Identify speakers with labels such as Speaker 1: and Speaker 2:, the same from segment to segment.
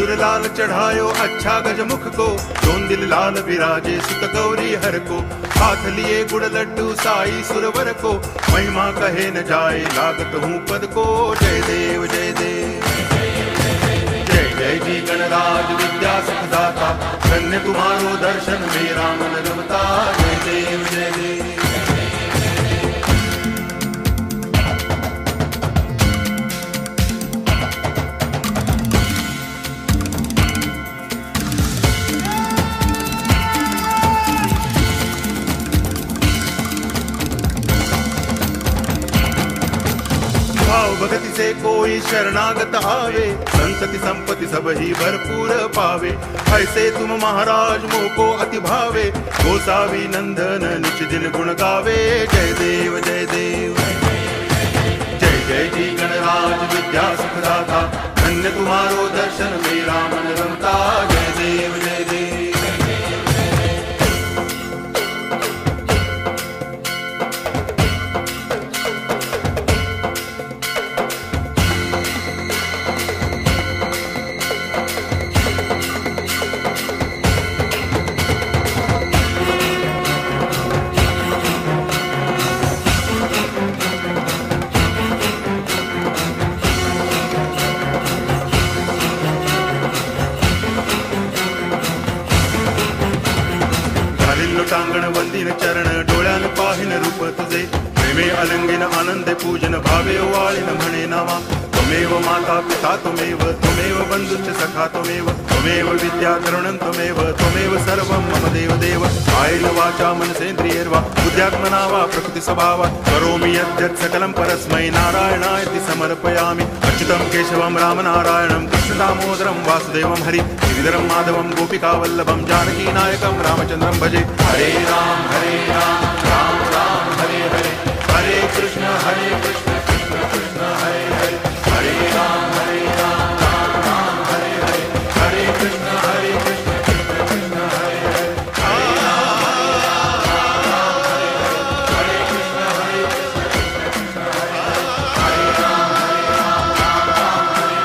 Speaker 1: सिंदूर लाल चढ़ायो अच्छा गजमुख को, जोन दिल लाल विराजे सुत गौरी हर को। हाथ लिए गुड़ लड्डू साई सुरवर को, महिमा कहे न जाए लागत हूँ पद को। जय देव जय देव जय जय जी गणराज विद्या सुखदाता, धन्य तुम्हारो दर्शन मेरा मन रमता। जय देव जय देव। भाव भगति से कोई शरणागत आवे, संतति संपत्ति सब ही भरपूर पावे। ऐसे तुम महाराज मोको अति भावे, गोसावी नंदन निच दिन गुण गावे। जय देव जय देव जय जय जी गणराज विद्या सुखदाता, धन्य तुम्हारो दर्शन मेरा मन रमता। जय देव जय देव। टांगण वंदिन चरण डोळ्यान पाहिन रूप तुझे, प्रेमे अलंगिन आनंदे पूजन भावे वाळिन म्हणे नावा। त्वमेव माता पिता त्वमेव, त्वमेव बंधुश्च सखा त्वमेव, त्वमेव विद्या तरुणं त्वमेव, त्वमेव सर्वं मम देव देव। कायेन वाचा मनसेन्द्रियैर्वा बुद्ध्यात्मना वा प्रकृति स्वभावात् करोमि यद्यत् सकलं परस्मै नारायणायति समर्पयामि। अच्युतं केशवं रामनारायणं कृष्ण दामोदरं वासुदेवं हरि गिरिधरं माधवं गोपिकावल्लभं जानकी नायकं रामचन्द्रं भजे। हरे राम राम राम हरे हरे, हरे कृष्ण कृष्ण कृष्ण हरे हरे, हरे राम राम राम हरे हरे, हरे कृष्ण कृष्ण कृष्ण हरे हरे, हरे राम राम हरे हरे, हरे कृष्ण कृष्ण कृष्ण हरे हरे, हरे राम राम हरे हरे,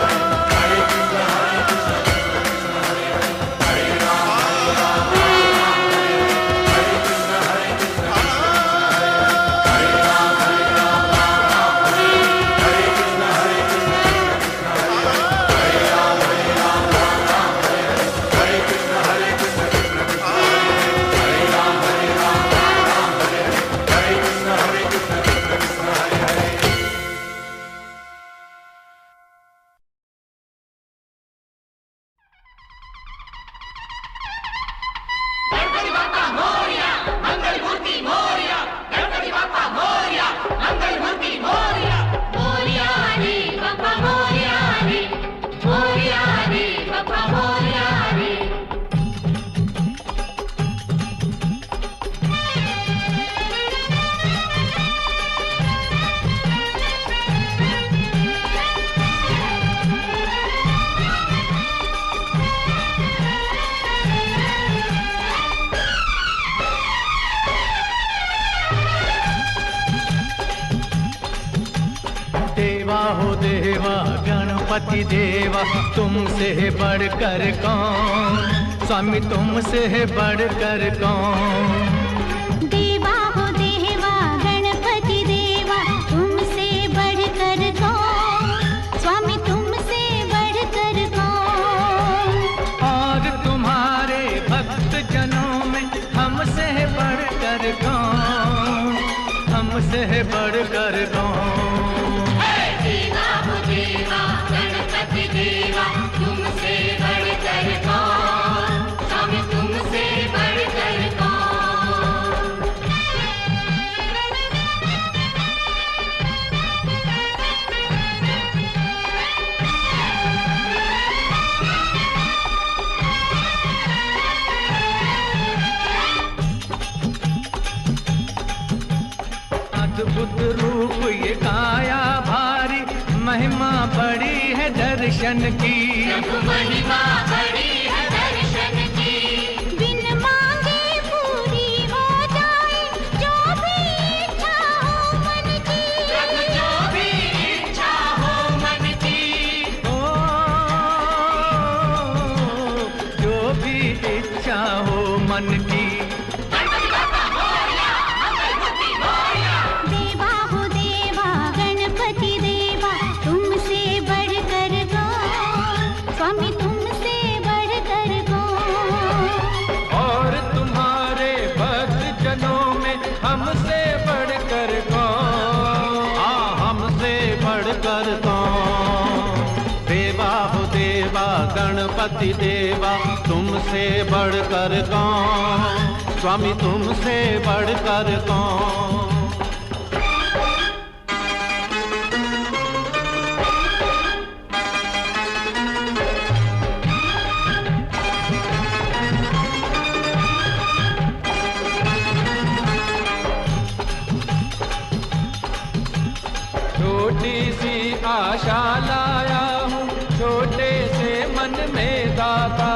Speaker 1: हरे कृष्ण कृष्ण कृष्ण हरे हरे, हरे राम राम हरे कृष्ण कृष्ण हरे राम
Speaker 2: गणपति देवा तुमसे बढ़कर कौन, स्वामी तुमसे बढ़कर कौन।
Speaker 3: देवा हो देवा गणपति देवा तुमसे बढ़कर कौन, स्वामी तुमसे बढ़कर कौन।
Speaker 2: और तुम्हारे भक्त जनों में हमसे बढ़कर कौन, हमसे बढ़कर कौन।
Speaker 3: देवा तुमसे बढ़कर कौन, स्वामी तुमसे बढ़कर कौन।
Speaker 2: अद्भुत रूप ये काया भारी, महिमा बड़ी है दर्शन की,
Speaker 3: महिमा बड़ी है दर्शन की। बिन मांगे पूरी हो जाए जो भी इच्छा हो मन की, जो भी इच्छा हो मन की।
Speaker 2: ओ मन की।
Speaker 3: देवा हो देवा गणपति देवा तुमसे बढ़कर कौन, स्वामी तुमसे बढ़कर कौन।
Speaker 2: और तुम्हारे भक्त जनों में हमसे बढ़कर कौन, हमसे बढ़कर कौन। देवा हो देवा गणपति देवा तुमसे बढ़कर कौन, स्वामी तुमसे बढ़कर कौन। छोटी सी आशा लाया हूँ छोटे से मन में दाता,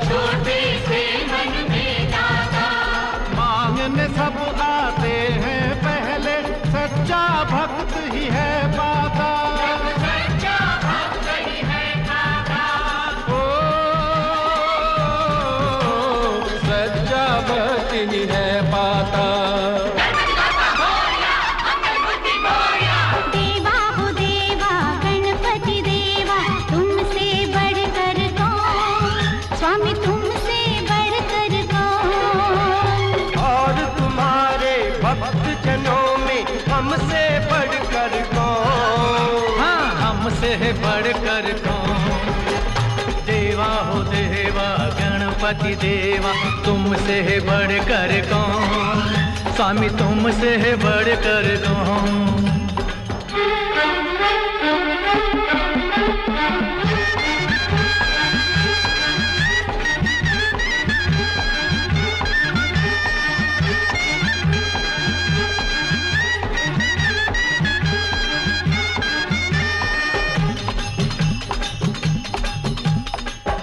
Speaker 3: छोटे से मन में दाता।
Speaker 2: मांगने सब आते हैं पहले सच्चा भक्त ही है पाता।
Speaker 3: सच्चा भक्त ही है पाता।
Speaker 2: ओ सच्चा भक्त ही है पाता।
Speaker 3: देवा हो देवा गणपति देवा तुमसे बढ़कर कौन, स्वामी तुमसे बढ़कर कौन।
Speaker 2: और तुम्हारे भक्त जनों में हमसे बढ़कर कौन, हाँ हमसे बढ़कर कौन। देवा हो देवा गणपति देवा तुमसे बढ़कर कौन, स्वामी तुमसे बढ़कर कौन।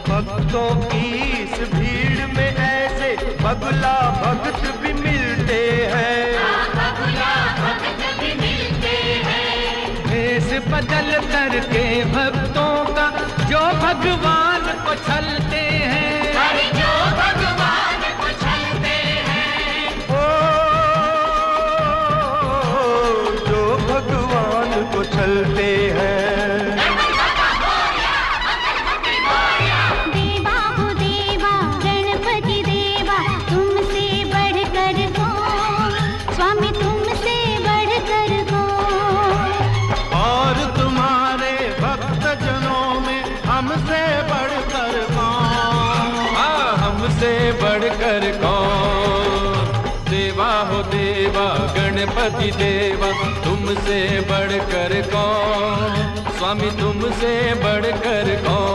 Speaker 2: भक्तों की इस भीड़ में ऐसे बगुला भक्त भी मिलते हैं,
Speaker 3: बगुला भक्त भी मिलते हैं।
Speaker 2: भेष बदल करके भक्तों का जो भगवान को छलते हैं,
Speaker 3: अरे जो भगवान को छलते हैं।
Speaker 2: ओ जो भगवान को छलते हैं।
Speaker 3: देवा हो देवा गणपति देवा तुमसे बढ़कर कौन, स्वामी तुमसे बढ़कर कौन।
Speaker 2: और तुम्हारे भक्त जनों में हमसे बढ़कर कौन, हमसे बढ़कर कौन। देवा हो देवा गणपति देवा तुमसे बढ़कर कौन, स्वामी तुमसे बढ़कर कौन।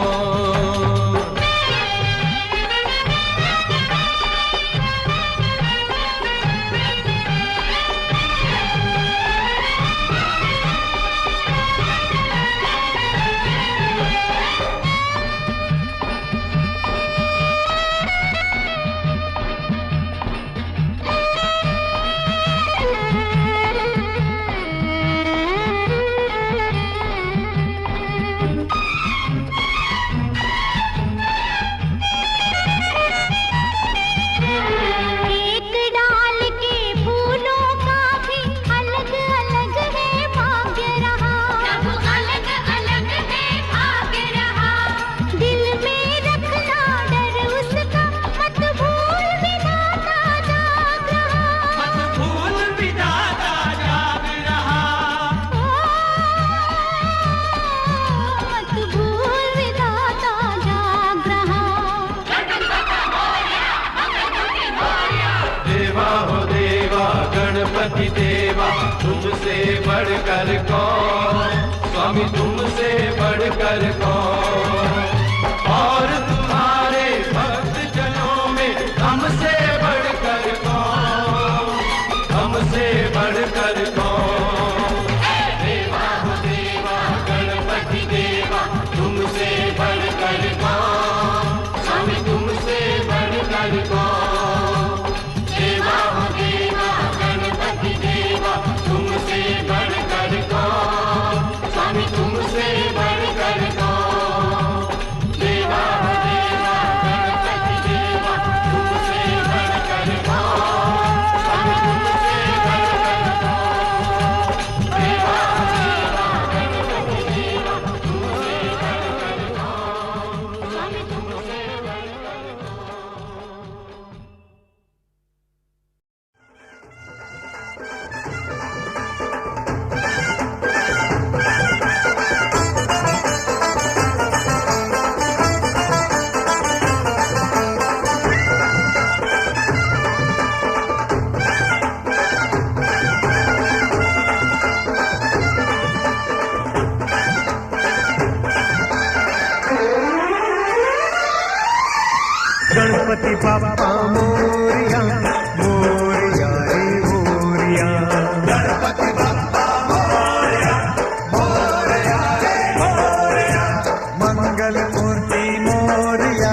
Speaker 3: एक डाल के फूलों का भी अलग अलग है भाग्य रहा, सब अलग अलग है भाग्य रहा। दिल में रखना डर उसका मत भूल विधाता जाग रहा,
Speaker 2: मत भूल विधाता जाग रहा।
Speaker 3: मत भूल विधाता जाग रहा।
Speaker 2: देवा हो देवा गणपति देवा तुमसे बढ़कर कौन, स्वामी तुमसे बढ़कर कौन। और तुम्हारे भक्त जनों में हमसे बढ़कर कौन, हमसे बढ़कर कौन। देवा हो देवा गणपति देवा तुमसे बढ़कर कौन, स्वामी तुमसे बढ़कर कौन। देवा हो देवा गणपति देवा तुमसे बढ़कर कौन, स्वामी तुमसे बढ़कर कौन।
Speaker 4: गणपति बाप्पा मोरिया, मोरिया रे मोरिया। गणपति बाप्पा मोरिया, मोरिया रे मोरिया। मंगल मूर्ति मोरिया,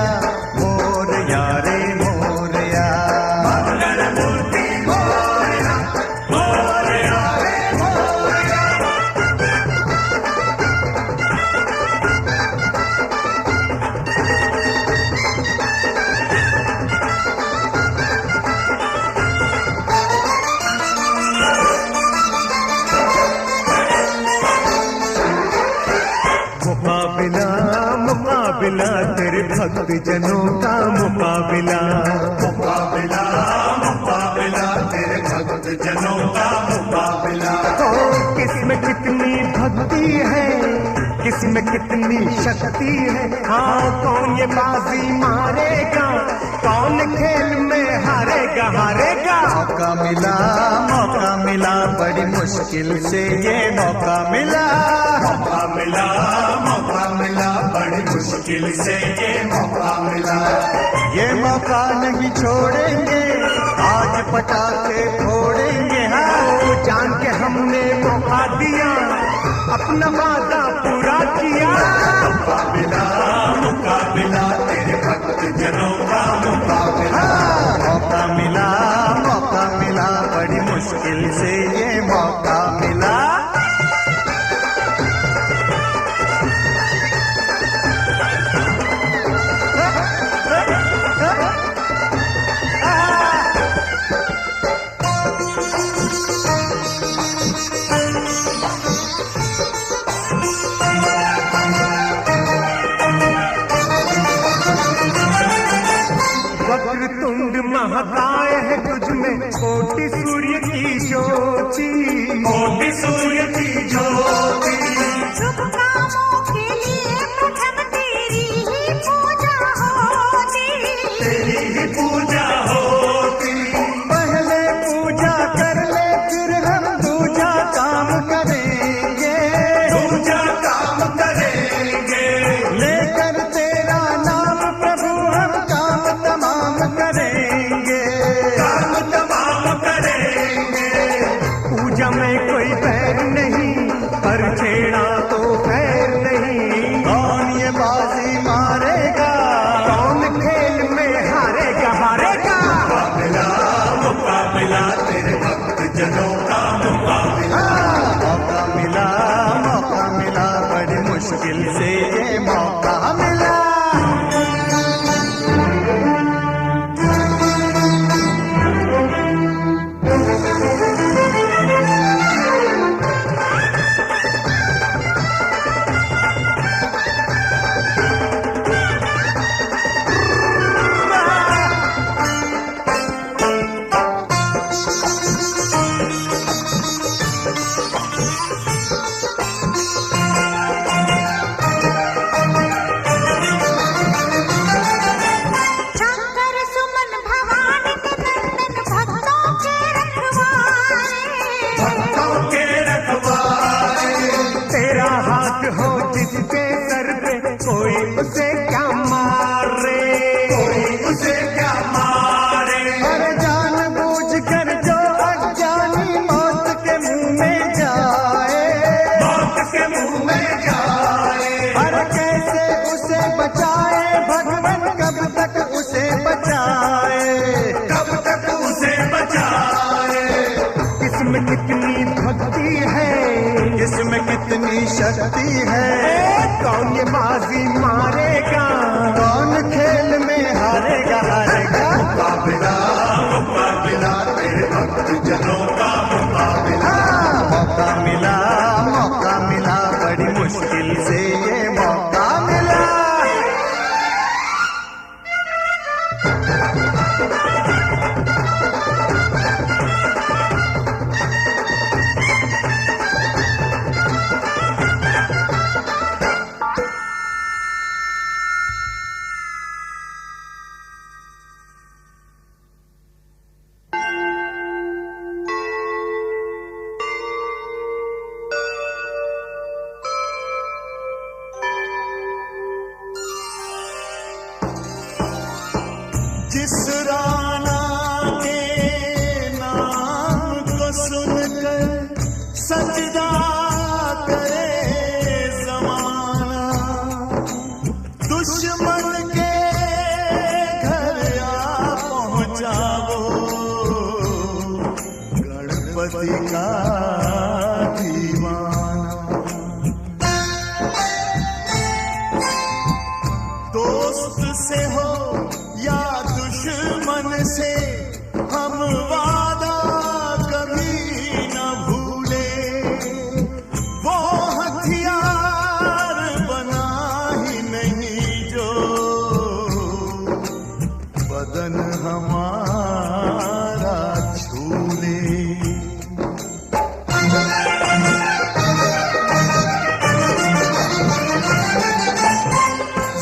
Speaker 4: मोरिया रे मोरिया। मंगल मूर्ति मोरिया, मोरिया रे मोरिया। मुकाबिला मुकाबिला तेरे भक्त जनों का मुकाबिला, मुकाबिला मुकाबिला तेरे भक्त जनों का मुकाबिला। तो किसमें कितनी भक्ति है, किसमें कितनी शक्ति है, हाँ कौन ये बाजी मारेगा, कौन खेल में हारेगा, हारेगा। मौका मिला बड़ी मुश्किल से ये मौका मिला, मौका मिला, मौका मिला बड़ी मुश्किल से ये मौका मिला। ये मौका नहीं छोड़ेंगे, आज पटाखे फोड़ेंगे। हाँ जान के हमने मौका दिया, अपना वादा पूरा किया। मुकाबिला तेरे भक्त जनों का मुकाबिला। मौका मिला बड़ी मुश्किल से ये मौका मिला। वक्रतुंड महाकाय है तुझ में कोटि सूर्य की ज्योति, कोटि सूर्य की ज्योति।
Speaker 3: शुभ कामों के लिए प्रथम तेरी ही पूजा होती,
Speaker 4: तेरी ही पूजा होती। पहले पूजा कर ले फिर हम दूजा काम करेंगे, दूजा काम करेंगे। लेकर तेरा नाम प्रभु हम काम तमाम करेंगे, काम तमाम करेंगे। पूजा में कोई बैर नहीं, पर छेड़ा तो खैर नहीं। कौन ये बाजी मारेगा, कौन खेल में हारेगा, हारेगा। मुकाबिला तेरे भक्त जनों का मुकाबिला। मौका मिला बड़ी मुश्किल से ये मौका मिला।
Speaker 3: शंकर सुमन भवानी के नंदन भक्तों के रखवारे,
Speaker 4: भक्तों के रखवारे। तेरा हाथ हो जिसके सर पे, कोई उसे क्या मारे, कोई उसे क्या मारे। अरे जान बूझ कर जो अज्ञानी मौत के मुंह में जाए, मौत के मुंह में जाए। अरे कैसे उसे बचाए भगवान, कब तक उसे बचाए, कब तक उसे बचाए। इसमें कितनी भक्ति है, इसमें कितनी शक्ति है। कौन ये बाजी मारेगा, कौन खेल में हारेगा, हारेगा। मुकाबिला तेरे भक्त जनों का मुकाबिला। मौका मिला बड़ी मुश्किल से ये मौका मिला। जिस राना के नाम को सुनकर सजदा करे जमाना, दुश्मन के घर आ पहुंचा वो गणपति का दीवाना। दोस्त से हो या दुश्मन से हम वादा कभी न भूले, वो हथियार बना ही नहीं जो बदन हमारा छूले।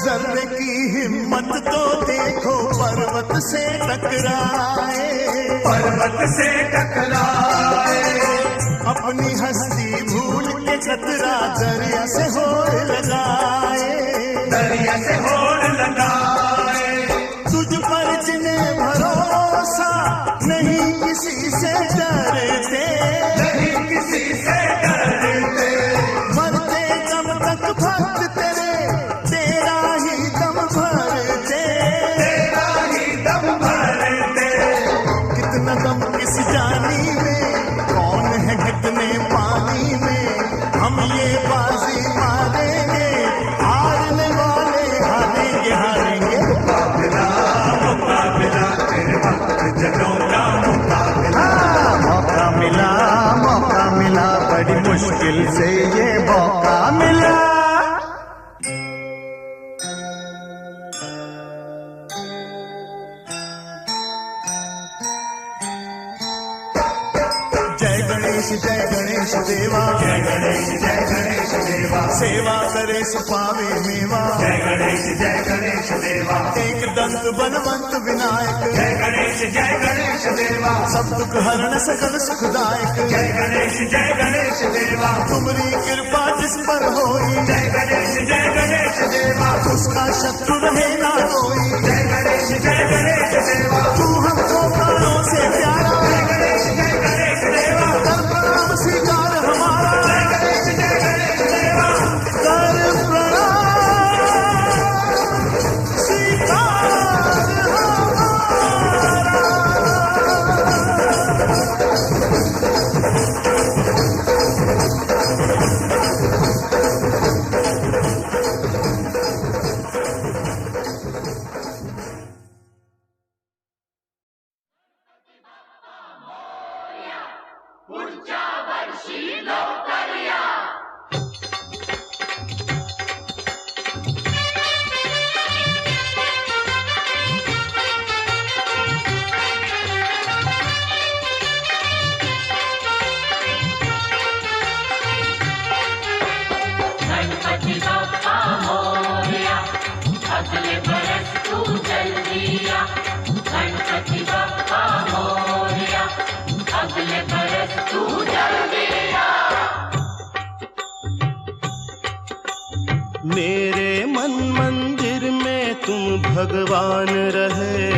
Speaker 4: जर्रे की हिम्मत तो देखो पर्वत से टकराए, पर्वत से टकराए। अपनी हस्ती भूल के खतरा दरिया से होड़ लगाए, दरिया से होड़ लगाए। तुझ पर जिन्हें भरोसा नहीं किसी से डरते, नहीं किसी से डरते। मरते दम तक भक्त तेरे तेरा ही दम भरते, तेरा ही दम भरते। कितना दम किस जानी में, कौन है कितने पानी में, हम ये बाजी मारेंगे, हारने वाले हारेंगे हारेंगे। मुकाबला मुकाबला तेरे भक्त जनों का मुकाबला। मौका मिला बड़ी मुश्किल से ये मौका मिला। जय गणेश देवा, जय गणेश देवा। सेवा करे सुपावे मेवा, जय गणेश देवा। एक दंत बलवंत विनायक, जय गणेश देवा। सब दुख हरण सकल सुखदायक, जय गणेश देवा। तुम्हारी कृपा जिस पर होई, जय गणेश देवा। उसका शत्रु रहे ना कोई, जय गणेश देवा। तू हमको प्राणों से प्यारा, जय गणेश देवा। कर प्रणाम स्वीकार हमारा, जय गणेश देवा। कर प्रणाम स्वीकार हमारा।
Speaker 5: गणपति बप्पा मोरया, अगले बरस तू जल्दी आ। गणपति बप्पा मोरया, अगले बरस तू जल्दी आ।
Speaker 2: मेरे मन मंदिर में तुम भगवान रहे,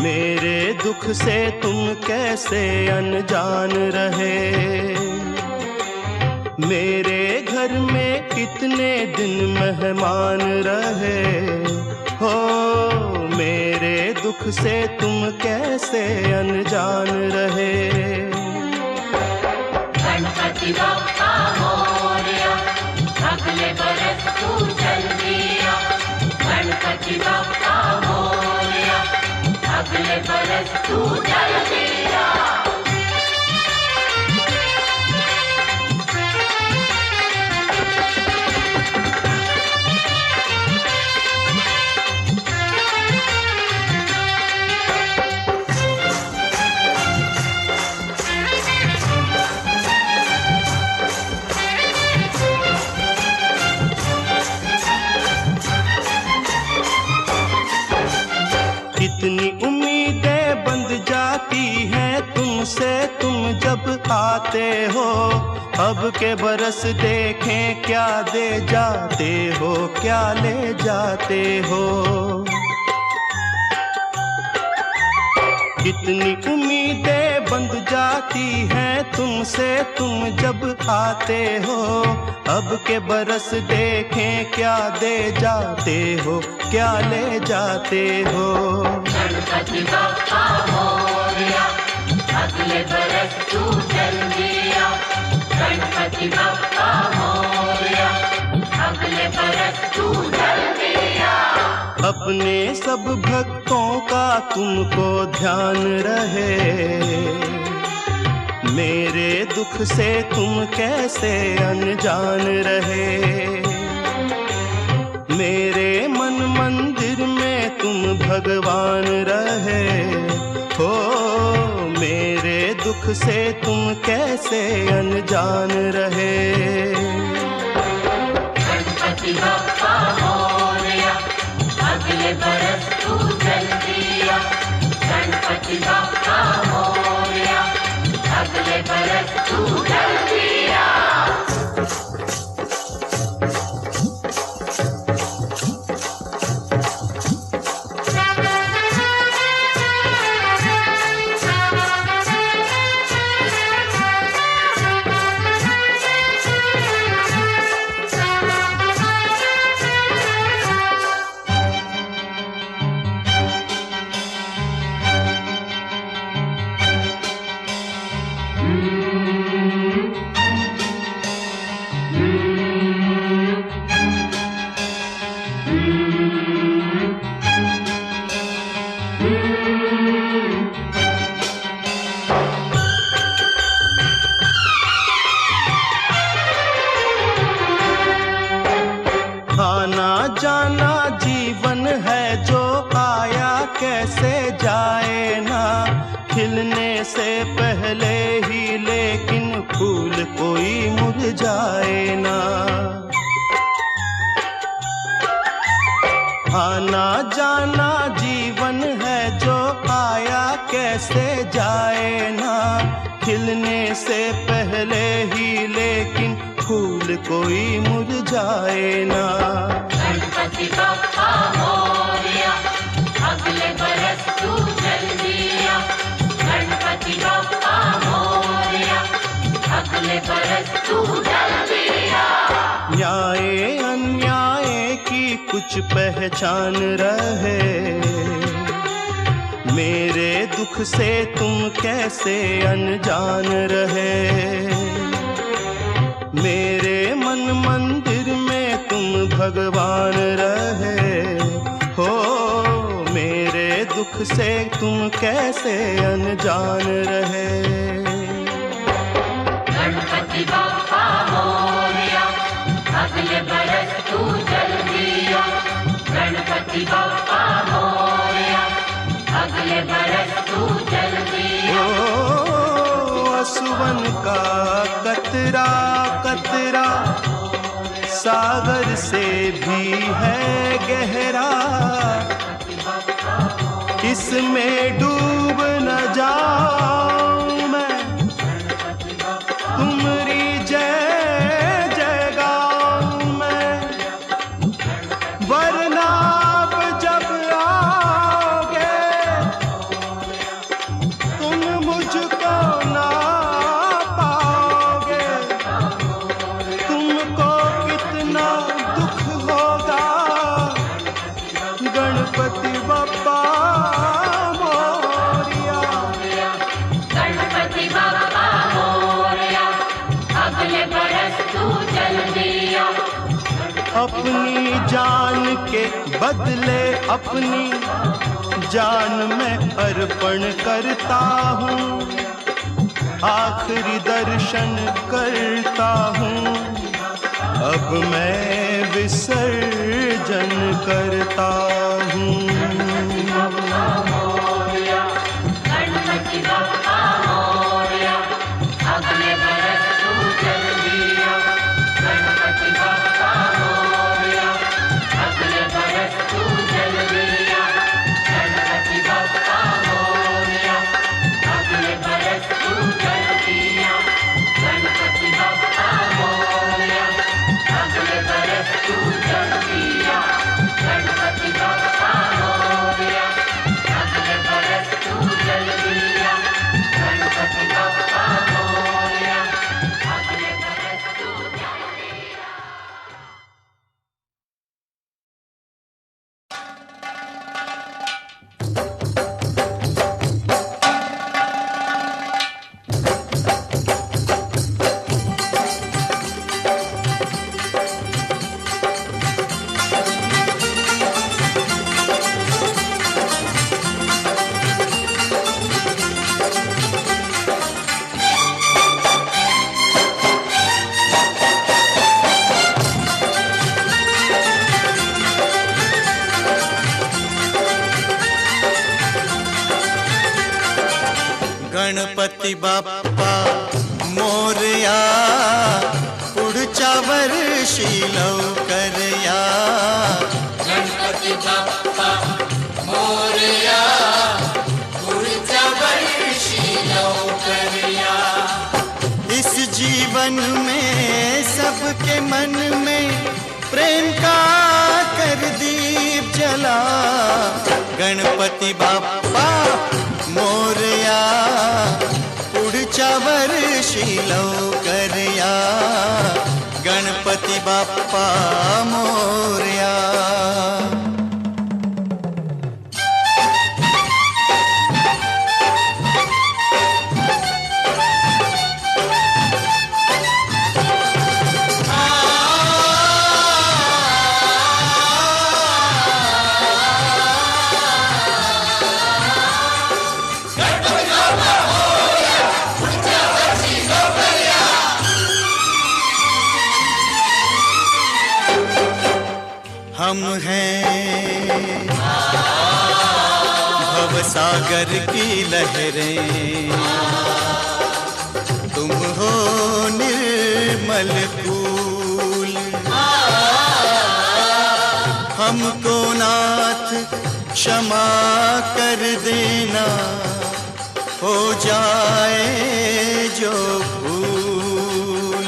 Speaker 2: मेरे दुख से तुम कैसे अनजान रहे। मेरे घर में कितने दिन मेहमान रहे हो, मेरे दुख से तुम कैसे अनजान रहे।
Speaker 5: गणपति बप्पा मोरया, अगले बरस तू जल्दी आ। गणपति बप्पा मोरया, अगले बरस तू जल्दी आ।
Speaker 2: कितनी उम्मीदें बंध जाती हैं तुमसे तुम जब आते हो। अब के बरस देखें क्या दे जाते हो, क्या ले जाते हो। कितनी उम्मीदें बंध जाती हैं तुमसे तुम जब आते हो। अब के बरस देखें क्या दे जाते हो, क्या ले जाते हो।
Speaker 5: गणपति बप्पा मोरया, अगले बरस तू जल्दी आ। गणपति बप्पा मोरया, अगले बरस तू जल्दी आ।
Speaker 2: अपने सब भक्तों का तुमको ध्यान रहे, मेरे दुख से तुम कैसे अनजान रहे। मेरे मन मंदिर में तुम भगवान रहे हो, मेरे दुख से तुम कैसे अनजान रहे।
Speaker 5: गणपति बप्पा मोरया, अगले बरस तू जल्दी आ। गणपति बप्पा मोरया, अगले बरस तू जल्दी आ।
Speaker 2: आना जाना जीवन है जो आया कैसे जाए ना, खिलने से पहले ही लेकिन फूल कोई मुरझाए ना। आना जाना जीवन है जो आया कैसे जाए ना, खिलने से पहले ही लेकिन फूल कोई मुरझाए ना।
Speaker 5: गणपति बप्पा मोरया, अगले बरस तू जल्दी आ। गणपति बप्पा मोरया, अगले बरस तू जल्दी आ।
Speaker 2: न्याय अन्याय की कुछ पहचान रहे, मेरे दुख से तुम कैसे अनजान रहे। मेरे मन मंदिर में तुम भगवान रहे हो, मेरे दुख से तुम कैसे अनजान रहे।
Speaker 5: गणपति बप्पा मोरया, अगले बरस तू जल्दी आ। गणपति बप्पा मोरया, अगले बरस तू जल्दी आ।
Speaker 2: असुवन का कतरा कतरा सागर से भी है गहरा, इसमें डूब न जाऊं मैं, तुम्हारी जय जय गाऊं मैं। वरना आप जब आओगे तुम मुझको ना पाओगे, तुमको कितना दुख होगा। गणपति बप्पा मोरया,
Speaker 5: गणपति बप्पा मोरया, अगले बरस तू जल्दी आ।
Speaker 2: अपनी जान के बदले अपनी जान में अर्पण करता हूँ, आखिरी दर्शन करता हूँ, अब मैं विसर्जन करता हूँ।
Speaker 5: गणपति बप्पा मोरया, अगले बरस तू जल्दी आ। गणपति बप्पा मोरया, अगले बरस तू जल्दी आ। गणपति बप्पा मोरया, अगले बरस तू जल्दी आ। गणपति बप्पा मोरया, अगले बरस तू जल्दी आ। गणपति बप्पा मोरया।
Speaker 2: गणपती बाप्पा मोरया, पुढच्या वर्षी लवकर या.
Speaker 5: गणपती बाप्पा मोरया, पुढच्या वर्षी लवकर या.
Speaker 2: इस जीवन में सबके मन में प्रेम का कर दीप जला. गणपती बाप्पा मोरया, पुढच्या वर्षी लवकर या. गणपती बाप्पा मोरया. हम हैं भवसागर की लहरें, तुम हो निर्मल फूल. हमको नाथ क्षमा कर देना, हो जाए जो भूल.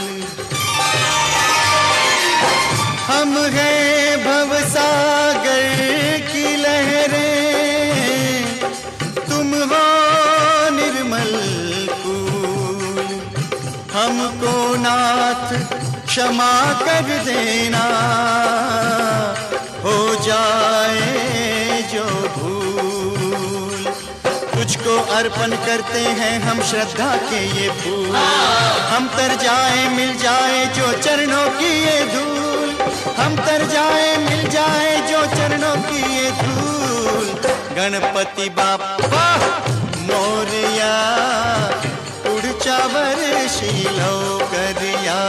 Speaker 2: हम हैं भवसागर की लहरें, तुम हो निर्मल फूल. हमको नाथ क्षमा कर देना, हो जाए जो भूल. तुझको अर्पण करते हैं हम श्रद्धा के ये फूल. हम तर जाए मिल जाए जो चरणों की ये धूल. हम तर जाए मिल जाए जो चरणों की ये धूल. गणपती बाप्पा मोरया, पुढच्या वर्षी लवकर या.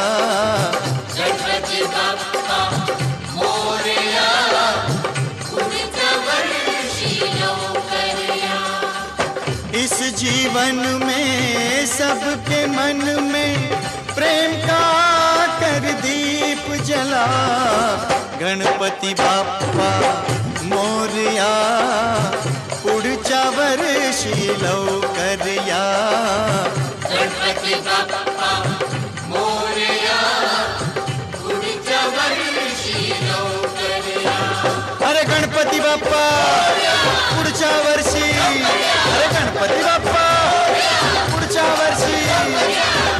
Speaker 5: गणपती बाप्पा मोरया, पुढच्या वर्षी लवकर या.
Speaker 2: इस जीवन में सबके मन में प्रेम का कर दीप जला. गणपती बाप्पा मोरया, पुढच्या वर्षी लवकर या.
Speaker 5: गणपती बाप्पा मोरया, पुढच्या वर्षी लवकर या.
Speaker 2: अरे गणपती बाप्पा पुढच्या वर्षी. अरे गणपती बाप्पा पुढच्या वर्षी.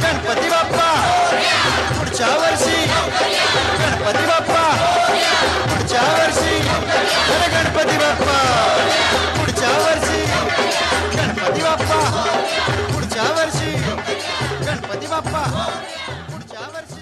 Speaker 2: गणपती बाप्पा पुढच्या वर्षी. गणपती बाप्पा पुढच्या वर्षी. अरे गणपती बाप्पा पुढच्या वर्षी. गणपती बाप्पा पुढच्या वर्षी. गणपती बाप्पा पुढच्या वर्षी.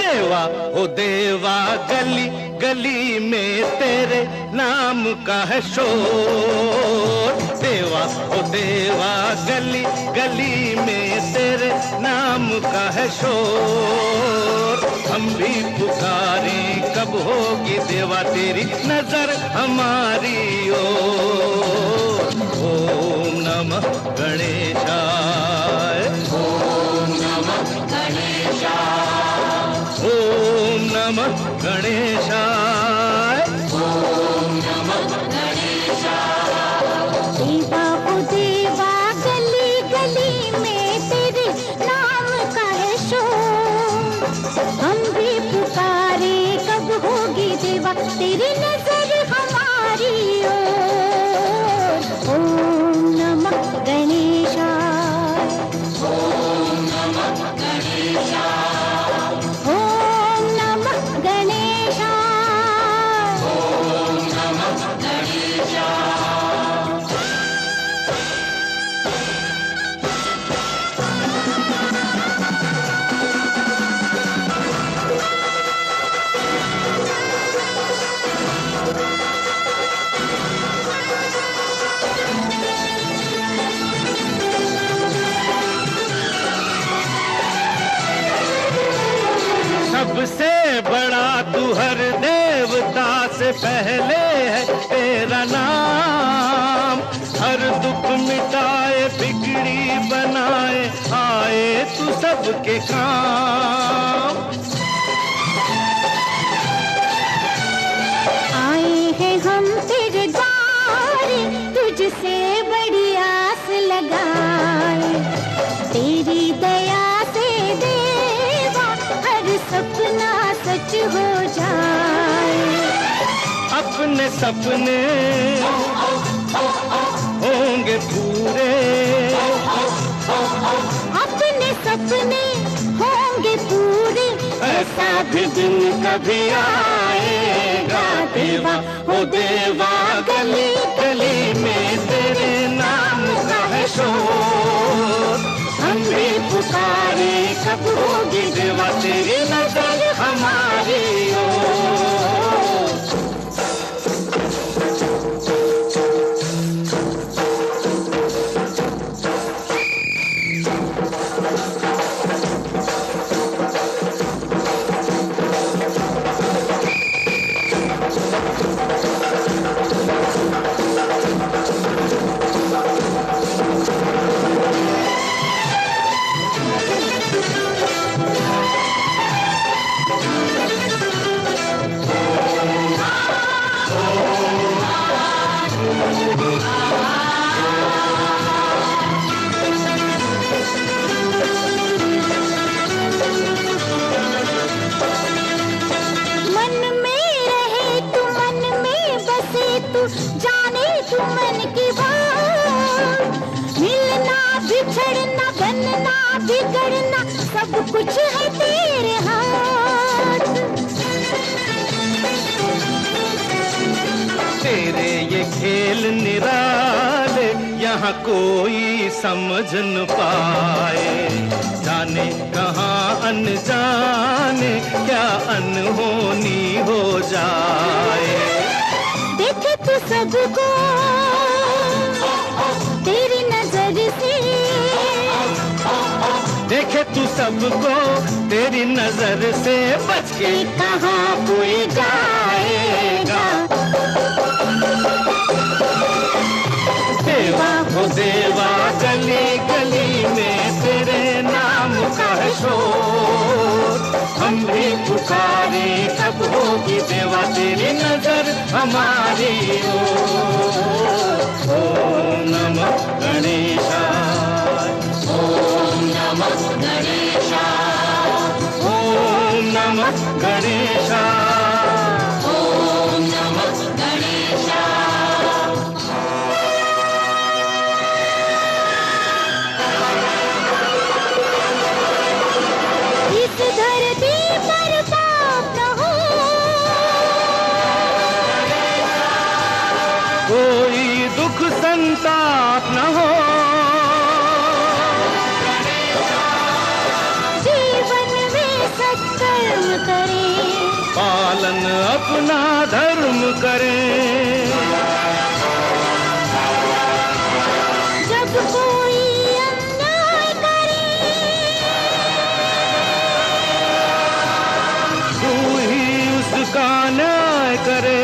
Speaker 6: देवा ओ देवा, गली गली में तेरे नाम का है शोर. देवा ओ देवा, गली गली में तेरे नाम का है शोर. हम भी पुकारें कब होगी देवा तेरी नजर हमारी ओर. ओम नमः गणेशाय.
Speaker 5: ओम नमः गणेशाय.
Speaker 6: ओम नमः गणेशाय.
Speaker 5: ओम नमः गणेशाय.
Speaker 3: देवा ओ देवा, गली गली में तेरे नाम का है शोर. हम भी पुकारे कब होगी देवा तेरी नजर हमारी ओर. ओम नमः गणेशाय.
Speaker 5: ओम नमः गणेशाय.
Speaker 3: ओम नमः गणेशाय.
Speaker 6: जादू हर देवता से पहले है तेरा नाम। हर दुख मिटाए बिगड़ी बनाए आए तू सबके काम।
Speaker 3: आए हैं हम तेरे द्वार, तुझसे बड़ी आस लगाए। तेरी दया से देवा हर सपना सच हो जाए।
Speaker 6: अपने सपने होंगे पूरे,
Speaker 3: अपने सपने होंगे पूरे,
Speaker 6: ऐसा भी दिन कभी आएगा देवा। हो देवा गली गली में तेरे नाम का है शोर। हम भी पुकारे कब होगी देवा तेरी नजर हमारी ओर।
Speaker 3: जाने तू मन की बात। मिलना बिछड़ना बनना बिगड़ना सब कुछ है तेरे हाथ।
Speaker 6: तेरे ये खेल निराले यहाँ कोई समझ न पाए। जाने कहाँ अनजाने क्या अनहोनी हो जाए।
Speaker 3: देखे तू सबको तेरी नजर से,
Speaker 6: देखे तू सबको तेरी नजर से बच के
Speaker 3: कहाँ कोई जाएगा।
Speaker 6: देवा हो देवा गली गली में तेरे नाम का है शोर। हम भी पुकारे कब होगी देवा तेरी नजर हमारी ओर। ओम नमः गणेशाय, ओम नमः गणेशाय, ओम नमः गणेशाय, ओम नमः गणेशाय।
Speaker 3: इस धरती पर पाप न हो,
Speaker 6: कोई दुख संताप न हो।
Speaker 3: जीवन में सत्कर्म करें,
Speaker 6: पालन अपना धर्म करें।
Speaker 3: जब कोई अन्याय करे,
Speaker 6: तू ही उसका न्याय करे।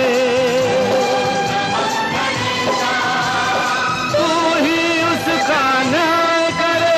Speaker 6: तू ही उसका न्याय करे।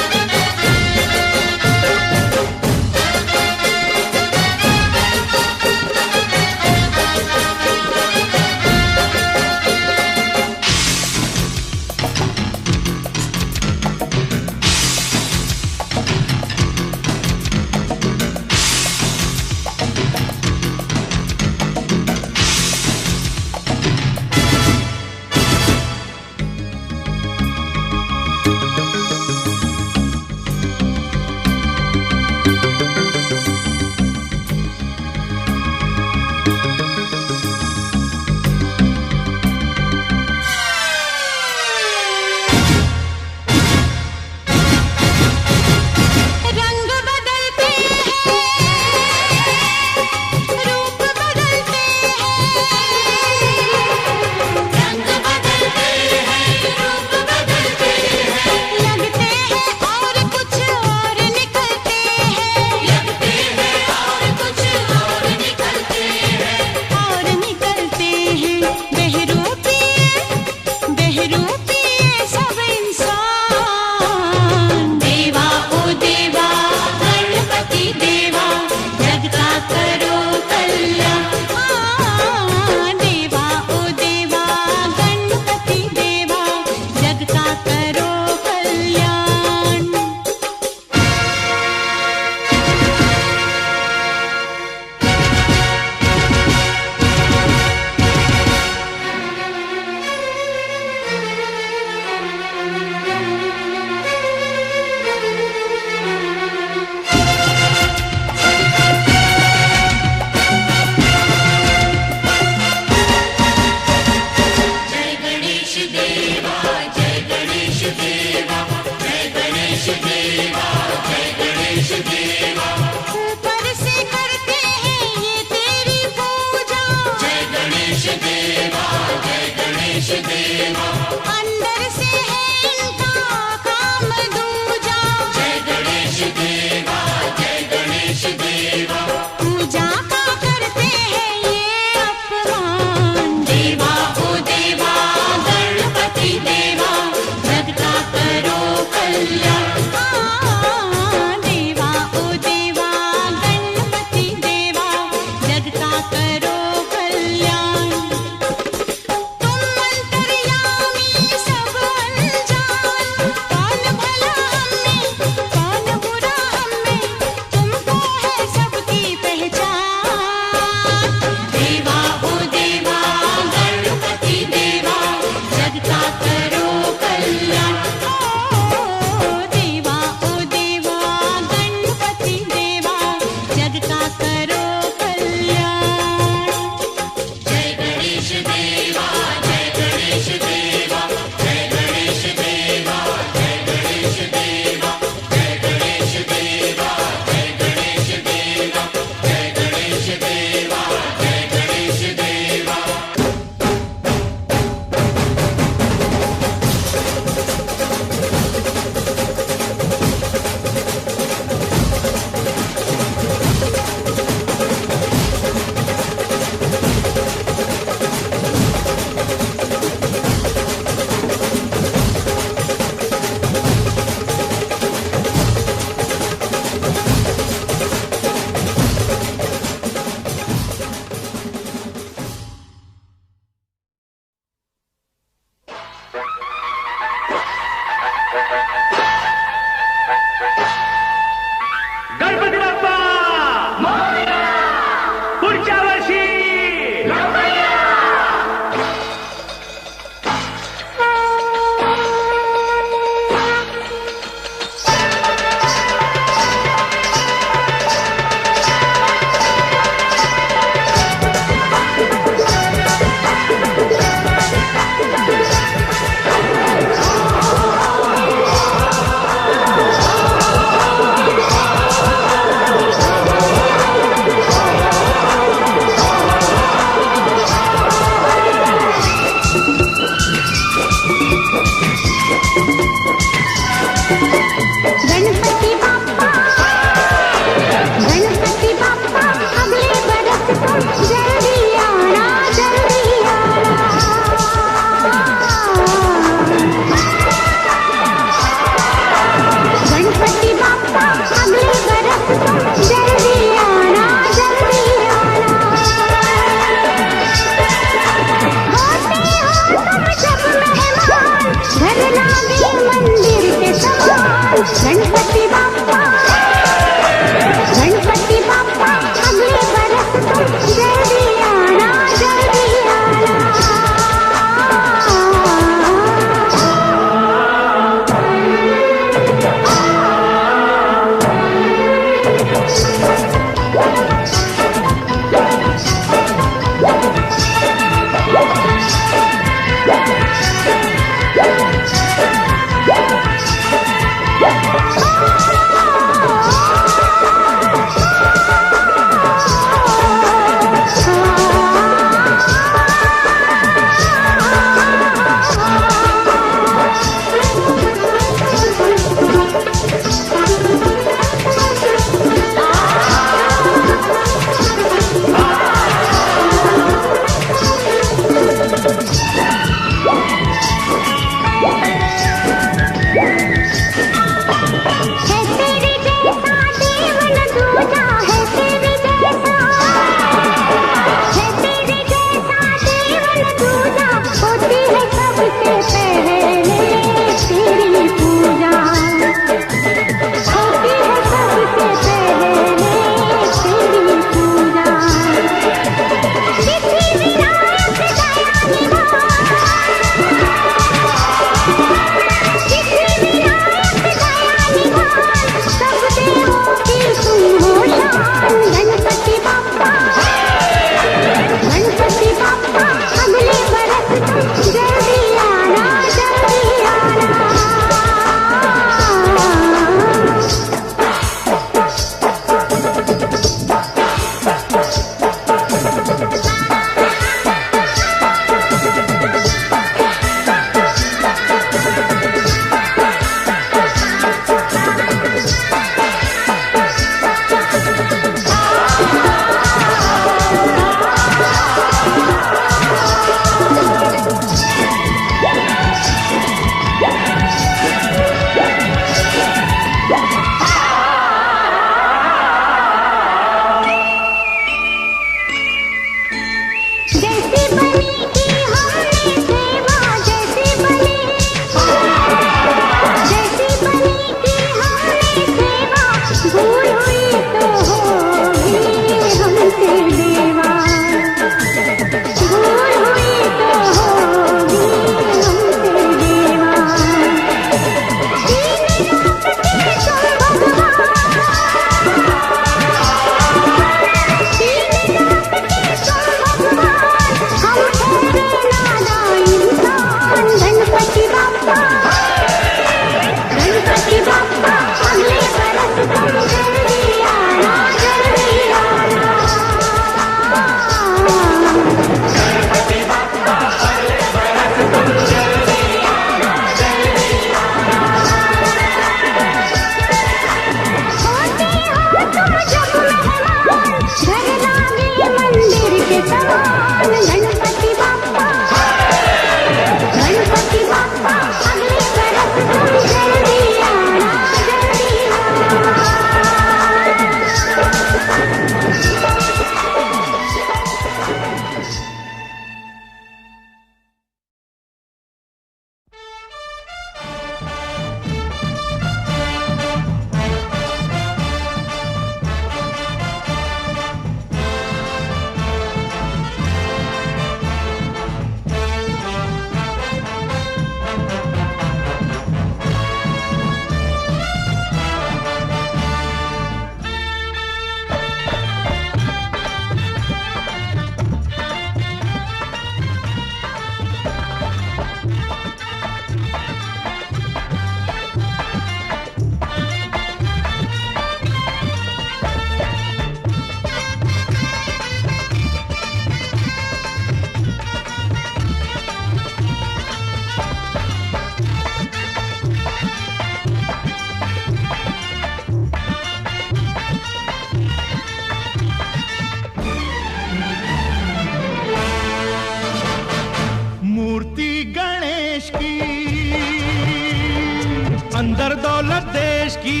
Speaker 2: की,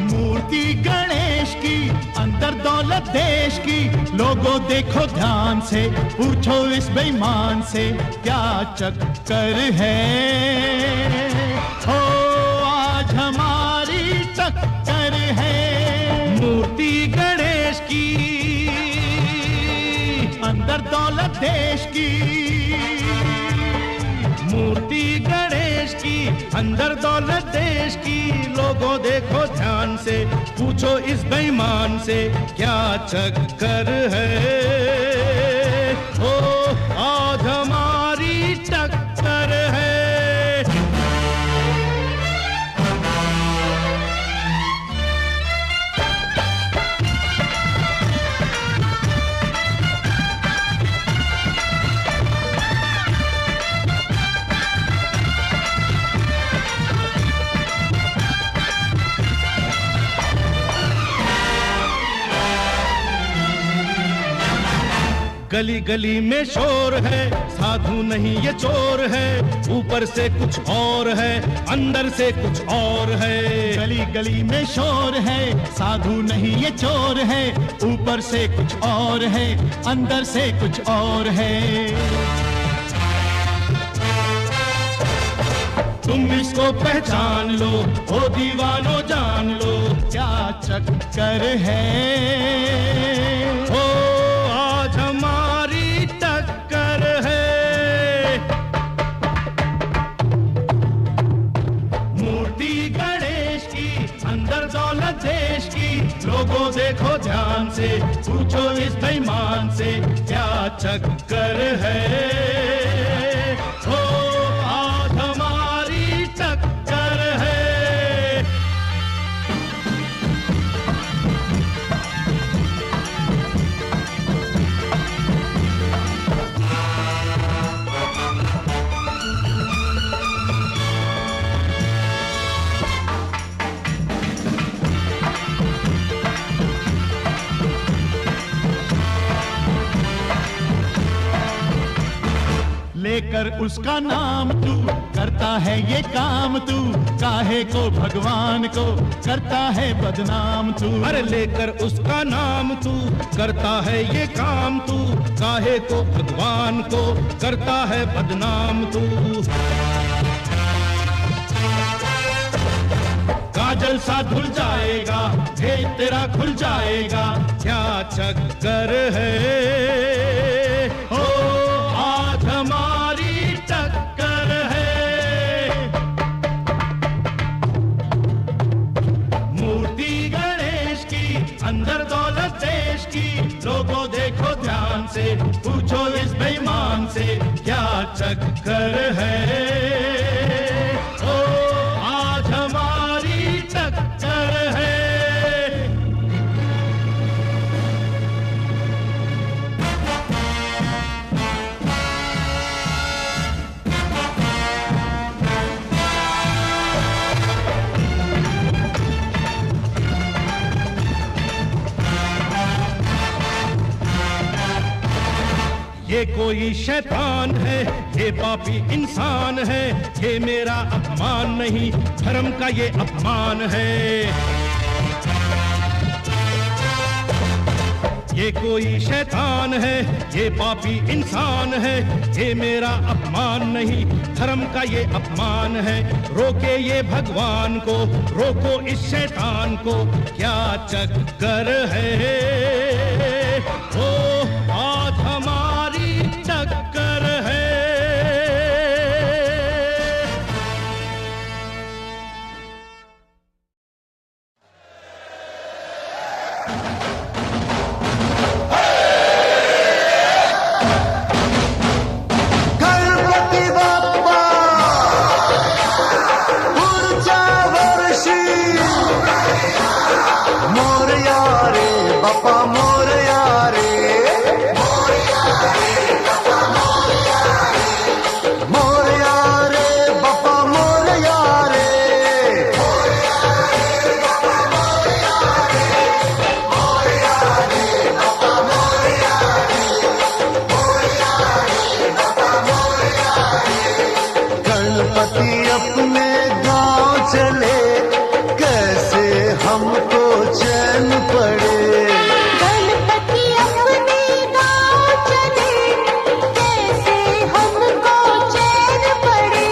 Speaker 2: मूर्ति गणेश की, अंदर दौलत देश की। लोगों देखो ध्यान से, पूछो इस बेईमान से क्या चक्कर है। हो आज हमारी टक्कर है। मूर्ति गणेश की, अंदर दौलत देश की। मूर्ति गणेश की, अंदर दौलत देश की। लोगों देखो ध्यान से, पूछो इस बेईमान से क्या चक्कर है। ओ आज हमारी टक्कर है। गली गली में शोर है, साधु नहीं ये चोर है। ऊपर से कुछ और है, अंदर से कुछ और है। गली गली में शोर है, साधु नहीं ये चोर है। ऊपर से कुछ और है, अंदर से कुछ और है। तुम इसको पहचान लो, ओ दीवानो जान लो क्या चक्कर है। ओ आज हमारी टक्कर है। मूर्ति गणेश की, अंदर दौलत देश की। लोगों देखो ध्यान से, पूछो इस बेईमान से क्या चक्कर है। ओ आज हमारी टक्कर है। लेकर उसका नाम तू करता है ये काम तू। काहे को भगवान को करता है बदनाम तू। अरे लेकर उसका नाम तू करता है ये काम तू। काहे को भगवान को करता है बदनाम तू। काजल सा धुल जाएगा, भेद तेरा खुल जाएगा क्या चक्कर है। ओ आज हमारी टक्कर है। मूर्ति गणेश की, अंदर दौलत देश की। लोगों देखो ध्यान से, पूछो इस बेईमान से क्या चक्कर है। ओ आज हमारी टक्कर है। ये कोई शैतान है, ये पापी इंसान है। ये मेरा अपमान नहीं, धर्म का ये अपमान है। ये कोई शैतान है, ये पापी इंसान है। ये मेरा अपमान नहीं, धर्म का ये अपमान है। रोके ये भगवान को, रोको इस शैतान को क्या चक्कर है। ओ आज हमारी टक्कर है।
Speaker 4: गणपती बाप्पा पुढच्या वर्षी मोरया रे बाप्पा मोरया रे। मोरया रे बाप्पा मोरया रे।
Speaker 2: हमको चैन पड़े।
Speaker 3: गणपति अपने गाँव चले, कैसे हमको चैन पड़े।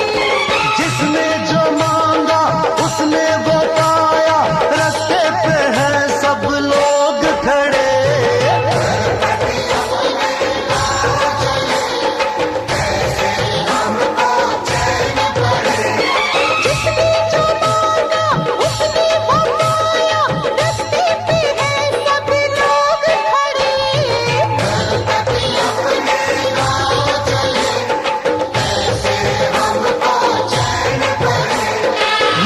Speaker 2: जिसने जो मांगा उसने वो पाया, रास्ते पे हैं सब लोग खड़े।
Speaker 3: जिसने जो मांगा उसने वो पाया, रास्ते पे हैं सब लोग खड़े।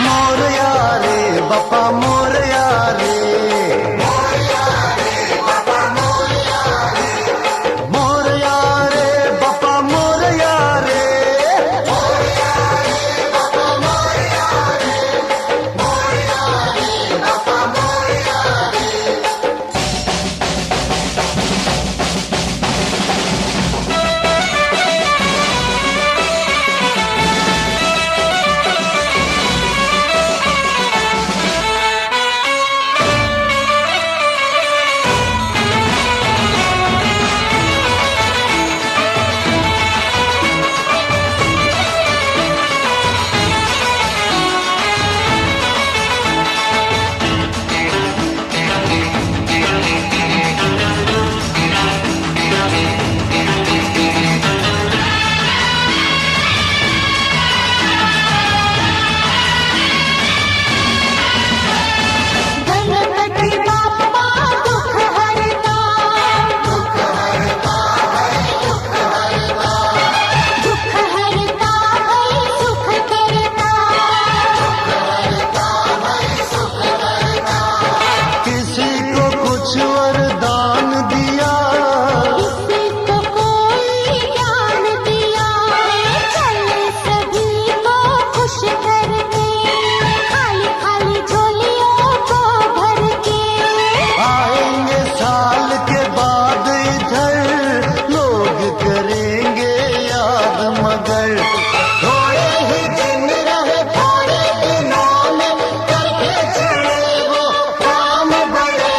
Speaker 2: मोरया रे बापा मोरया रे, मोरया रे बापा मोरया रे।
Speaker 3: गणपति बाप्पा दुख हरता, दुख हरता है सुख करता।
Speaker 2: किसी को कुछ वरदान दिया,
Speaker 3: किसी को कोई ज्ञान दिया, चले सभी को खुश करके, खाली खाली झोलियों को भर के।
Speaker 2: आएंगे साल के बाद इधर, लोग करेंगे याद मगर। थोड़े ही दिन रहे, थोड़े दिनों में करके चले वो काम बड़े।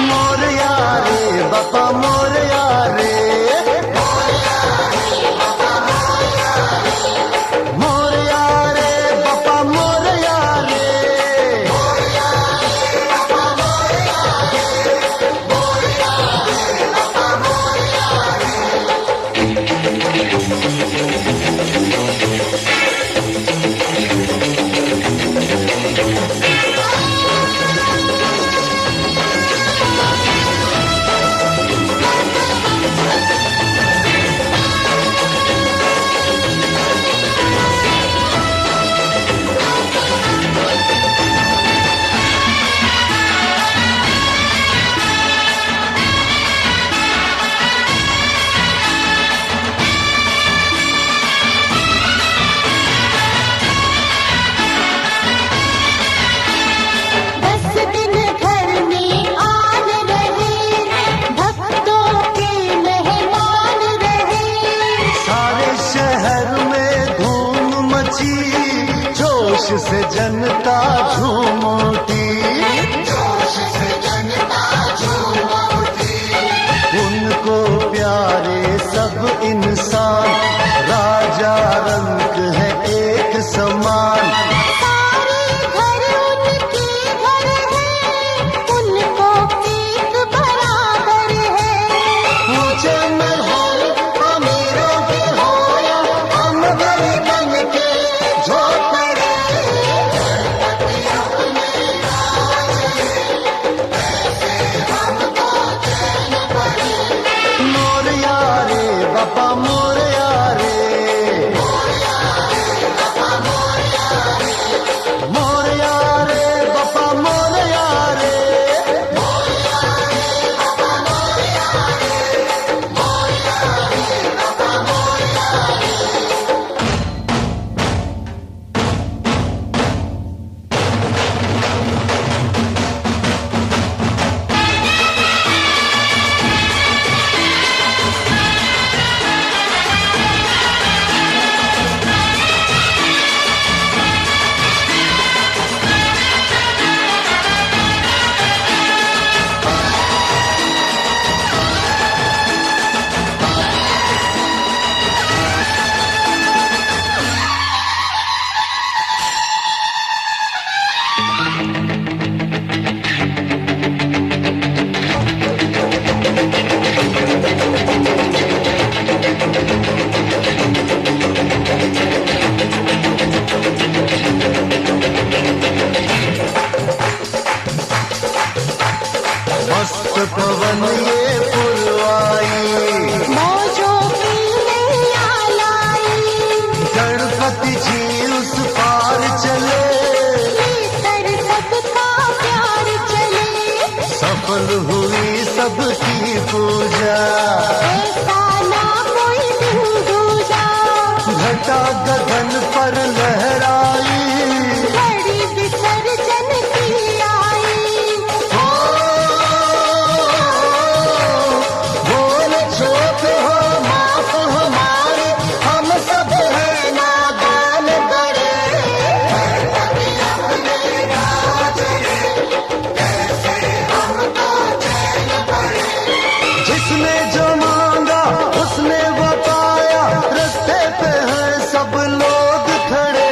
Speaker 2: मोरया रे बापा मोरया रे, मोरया रे बापा मोरया रे। से जनता झूम उठी, उनको प्यारे सब इंसान, राजा रंग है एक समान।
Speaker 3: सारे घर उनके घर हैं, उनको एक बराबर है।
Speaker 2: ऊंचे महल अमीरों के हो या हम गरीबन के झोपड़े, सफल हुई सबकी पूजा,
Speaker 3: ऐसा ना कोई दिन दूजा,
Speaker 2: घटा गगन पर लहराई,
Speaker 3: बड़ी विसर्जन की आई।
Speaker 2: भूल चूक हो माफ हमारे, हम सब हैं नादान बड़े। जिसने जो मांगा उसने वो पाया, रास्ते पे हैं सब लोग खड़े।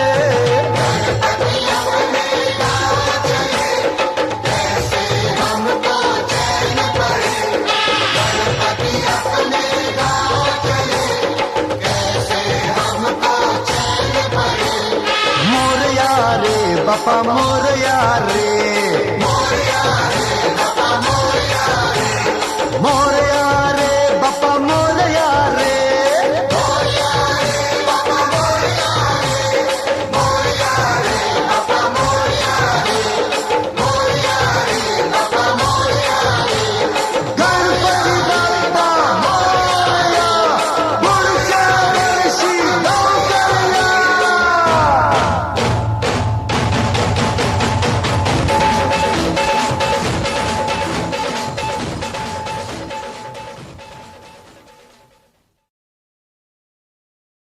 Speaker 2: मोरया रे बापा मोरया रे,